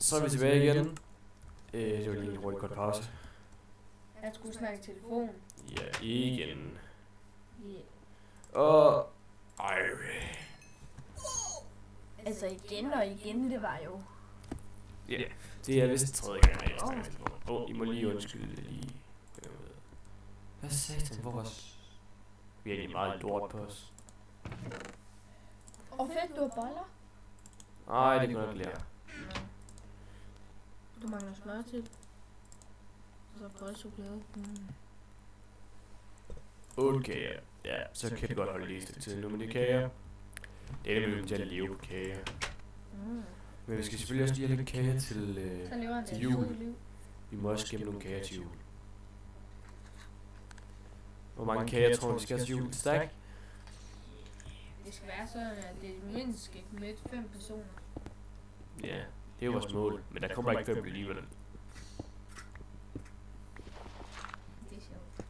Så er vi tilbage igen. Det var lige en hurtig kort pause. Han skulle snakke i telefon. Ja, igen. Yeah. Og... Ej. Altså igen og igen, det var jo... Ja, det er vist tredje gang, jeg snakker i telefon. I må lige undskylde lige. Hvad satan, hvor var... Vi er egentlig meget lort på os. Og fedt, du har boller? Nej, det kunne nok lære. Du mangler smør til. Og så boldchokolade. 8 kager. Ja, så kan det godt holde lige et stykke tid nu med de kager. Det er nemlig til at leve på kager. Men vi skal selvfølgelig også lige have lidt kager til jul. Vi må også gemme nogle kager til jul. Hvor mange kager tror du, vi skal have til jul? Stak? Det skal være sådan, at det mindst skal møde 5 personer. Ja, det er jo vores mål. Men der kommer ikke 5 alligevel. Det er sjovt.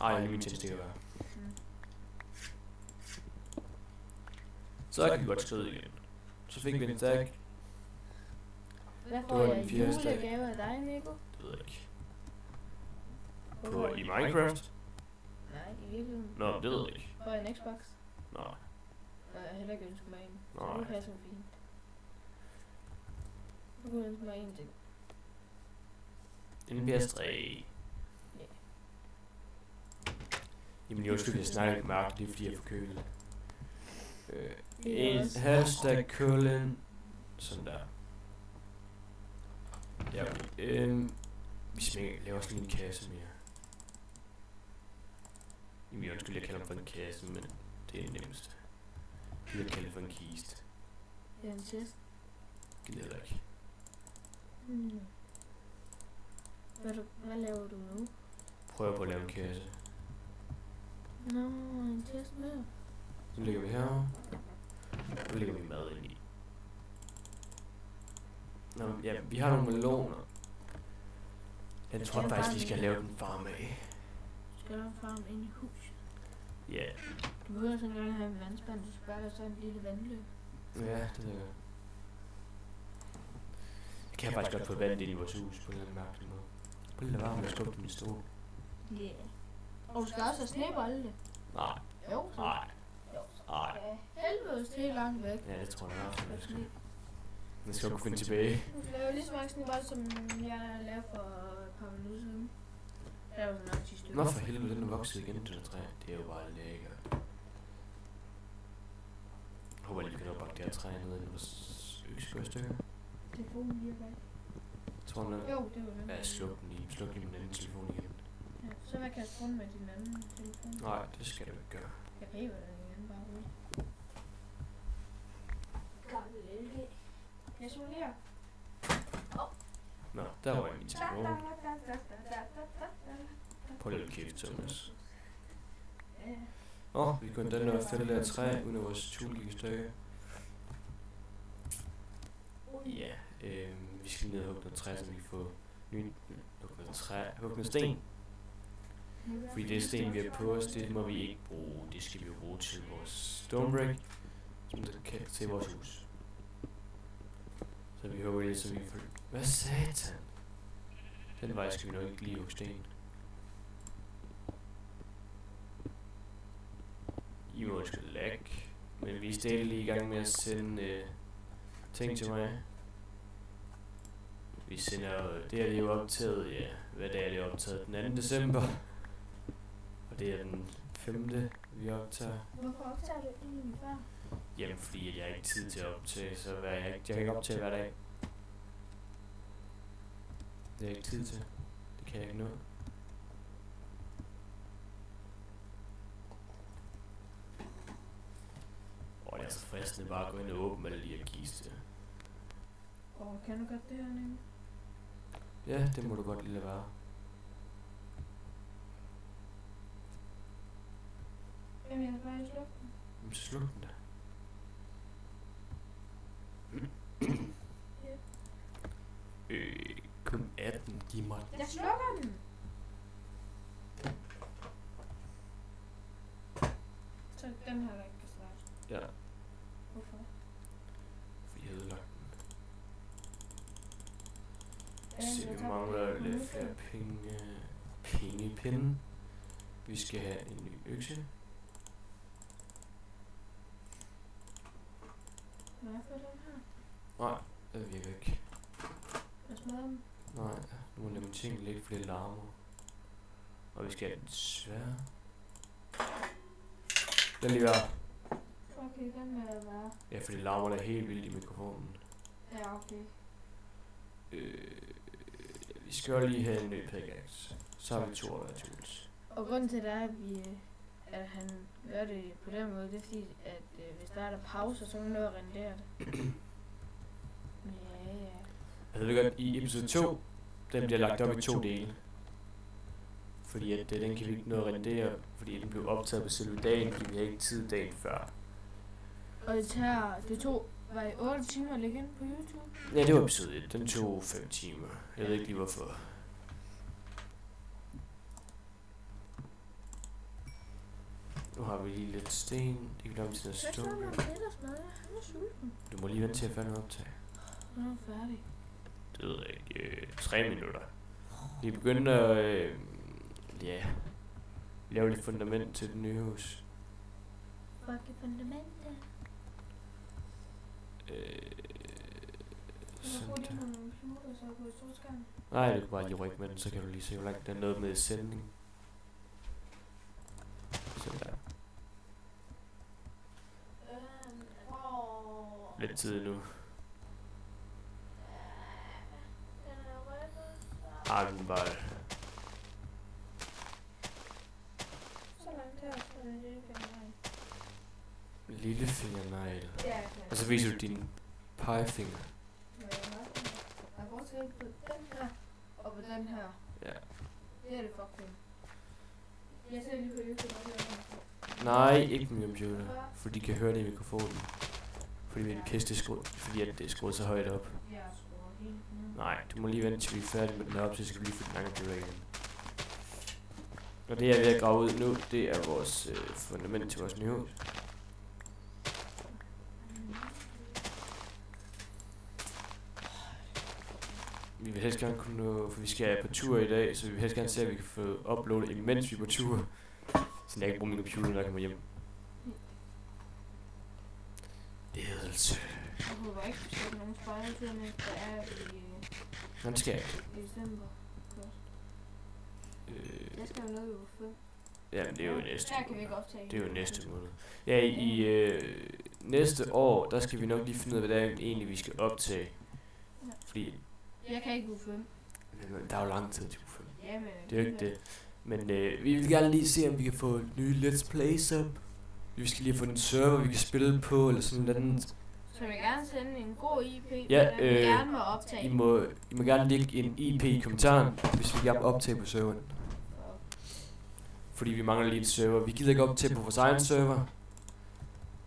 Ej, det er min tændstik at være. Så kan vi godt skride igen. Så fik vi en stak. Hvad får jeg i julegave af dig, Nico? Det ved jeg ikke. I Minecraft? Nej, i virkeligheden. Nå, det ved jeg ikke. Får jeg en Xbox? Nå. Og jeg heller ikke ønske mig en. Så Nej. det passer fint. Du kunne ønske mig en ting. En PS3. Jamen, jeg undskyld, jeg snakker ikke mørkt, det er fordi jeg er forkølet. En halv stak kullen. Sådan der. Ja, vi laver også lige en kasse mere. Jamen, jeg undskyld, jeg kalder dem for en kasse, men det er det nemmeste. Jeg kalder det for en kiste. Det er en chest. Gider jeg ikke. Hvad laver du nu? Prøver på at lave en kasse. Nå, en chest mere. Så lægger vi her. Så lægger vi mad ind i. Nå, ja, vi har nogle meloner. Jeg tror faktisk, vi skal lave den farm af. Skal du have farm ind i huset? Ja. Du behøver sådan engang have en vandspand, du skal bare have sådan en lille vandløb. Ja, det ved jeg. Jeg kan faktisk godt få vand ind i vores hus på en eller anden mærkelig måde. Prøv lige at lade være med at skubbe den i stol. Ja. Og du skal også have snebolde. Nej. Jo, så. Nej. Jo, så. Nej. Ja, helvedes det er langt væk. Ja, det tror jeg også, jeg skal. Jeg skal jo kunne finde tilbage. Du skal lave lige så mange snebolde, som jeg lavede for et par minutter siden. Der var sådan nok 10 stykker. Nå for helvede, den er vokset igen, det der træ. Det er jo bare lækkert. Jeg håber lige, vi kan nå bakke det her træ ned i vores øksestykker. Telefonen lige væk. Tror du, Jo, det var den. ja, sluk den lige. Sluk lige min anden telefon igen. Ja, så hvad kan jeg rundt med din anden telefon? Nej, det skal du ikke gøre. Jeg river den igen bare ud. Gamle lille. Jeg så her. Nå, der var min telefon. Prøv lige at kæft, Thomas. Vi kunne den nå fælde af træ, uden at vores tul gik i stykker. Ja, vi skal ned og hugge noget træ, så vi kan få hugge noget sten. Fordi det sten, vi har på os, det må vi ikke bruge. Det skal vi jo bruge til vores stonebrick, som der kan til vores hus. Så vi hugger det, så vi får... Hvad satan? Den vej skal vi nok ikke lige hugge sten. I må skal lægge, men vi er stadig lige i gang med at sende ting til mig. Vi sender jo, det er jo optaget, ja, hvad dag er det optaget? Den 2. december. Og det er den 5. vi optager. Hvorfor optager du egentlig før? Jamen fordi at jeg har ikke tid til at optage, så jeg kan ikke optage hver dag. Det er ikke tid til. Det kan jeg ikke nå. Det er så fristende bare at gå ind og åbne alle de her kiste. Kan du godt det her, Nico? Ja, det må du godt lige lade være. Jamen, jeg skal bare slukke den. Jamen, så sluk den da. Kun 18, giv mig. Jeg slukker den! Så den her, der ikke kan starte. Ja. Hvorfor? Fordi jeg ødelagde den. Se, vi mangler lidt flere pengepinde. Vi skal have en ny økse. Må jeg få den her? Nej, det virker ikke. Jeg smadrer dem. Nej, nu må nemlig ting lidt flere larmer. Og vi skal have den svære. Den lige være. Okay, den vil jeg være. Ja, for det larmer da helt vildt i mikrofonen. Ja, okay. Vi skal jo lige have en ny pickaxe. Så har vi 22 tools. Og grunden til det er, at han gør det på den måde, det er fordi, at hvis der er pauser, så er man nødt at rendere det. Ja. Jeg ved godt, i episode 2, den bliver lagt op i 2 dele. Fordi at den kan vi ikke nå at rendere, fordi den blev optaget på selve dagen, fordi vi har ikke tid dagen før. Og det tog, var det 8 timer at lægge ind på YouTube? Ja, det var episode 1. Den tog 5 timer. Jeg ved ikke lige hvorfor. Nu har vi lige lidt sten. Det kan blive til at stå. Du må lige vente til at færdig optag. Nu er færdig. Det ved jeg ikke. 3 minutter. Vi begynder at lave lidt fundament til det nye hus. Fucking fundament. Nej, det kan bare lige rykke med den, så kan du lige se, hvor langt den er nået med sending. Sådan der. Lidt tid nu. Den bare. Så langt her, så er det lille fingernegl. Lillefingernegl. Ja, Og så viser du din pegefinger. Jeg har forskel på den her og på den her. Ja. Det er det fucking. Jeg ser lige på YouTube. Nej, ikke på min computer. For de kan høre det i mikrofonen. Fordi min piste er skruet, fordi at det er skruet så højt op. Nej, du må lige vente til vi er færdige med den her op, så skal vi lige få den anden computer igen. Og det jeg er ved at grave ud nu, det er vores fundament til vores nye hus. Vi vil helst gerne kunne nå, for vi skal på tur i dag, så vi vil helst gerne se, at vi kan få uploadet, imens vi er på tur. Så jeg kan bruge min computer, når jeg kommer hjem. Ledelse. Jeg håber ikke, at der er nogen spejdertur med, der er Han skal ikke. i december først. Jeg skal jo noget på 5. Jamen, det er jo næste Her kan vi ikke optage. Det er jo næste måned. Ja, i næste år, der skal vi nok lige finde ud af, hvad det er egentlig, vi skal optage. Ja. Fordi Jeg kan ikke uge 5. der er jo lang tid til uge 5. Jamen, Det er jo ikke det. Men vi vil gerne lige se, om vi kan få nye Let's Plays op. Vi skal lige få en server, vi kan spille på, eller sådan noget andet. Så jeg vil gerne sende en god IP, Ja, vi gerne må optage. I må gerne lægge en IP i kommentaren, hvis vi gerne vil optage på serveren. Fordi vi mangler lige en server. Vi gider ikke optage på vores egen server.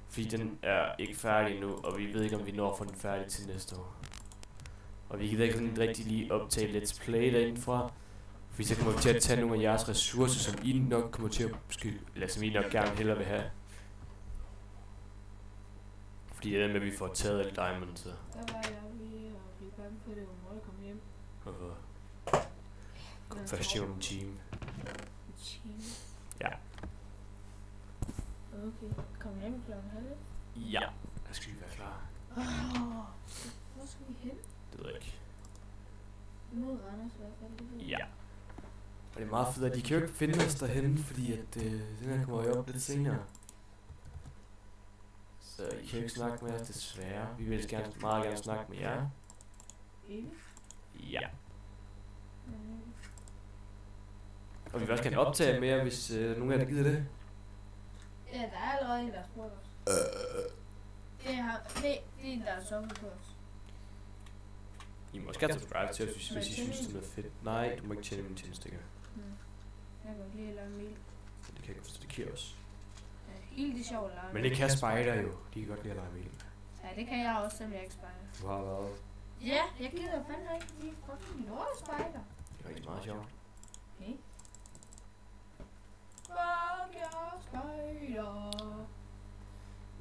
Fordi den er ikke færdig nu, og vi ved ikke, om vi når at få den færdig til næste år. Og vi gider ikke sådan rigtig lige optage Let's Play derindefra. Fordi så kommer vi til at tage nogle af jeres ressourcer, som I nok kommer til at eller som I nok gerne hellere vil have. Fordi det er med, at vi får taget alle diamonds. Der var jeg ved at blive bange for det, hvor jeg kom hjem. Hvorfor? Kom først hjem om en time. Ja. Okay, kom hjem klokken halv. Ja. Der skal vi være klar. Hvor skal vi hen? Det ved jeg ikke. Mod Randers i hvert fald. Ja. Og det er meget fedt, at de kan jo ikke finde os derhenne, fordi at den her kommer jo op lidt senere. Så I kan jo ikke snakke med os, desværre. Vi vil meget gerne snakke med jer. Ja. Og vi vil også gerne optage mere, hvis nogen af jer der gider det. Ja, der er allerede en, der har spurgt os. Det er en, der har sovet på os. I må også gerne subscribe til os, hvis I synes, det er noget fedt. Nej, du må ikke tjene min tændstikker. Jeg kan lige lave mel. Det kan jeg ikke forstå, det kan også. Ja, helt det sjovt at lege. Men det kan spejder jo. De kan godt lide at lege mel. Ja, det kan jeg også, selvom jeg ikke spejder. Du har været. Ja, jeg gider fandme ikke lige fucking lortespejder. Det er rigtig meget sjovt. Okay. Fuck jer spejder.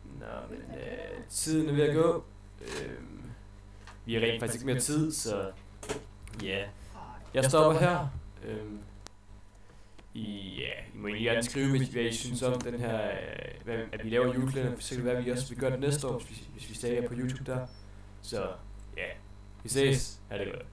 Nå, men tiden er ved at gå. Vi har rent faktisk ikke mere tid, så Ja, jeg stopper her. I må egentlig gerne skrive, hvad I synes om den her, at vi laver julekalender, for så kan det være, at vi også vil gøre det næste år, hvis vi stadig er på YouTube der. Så ja, vi ses. Ha' det godt.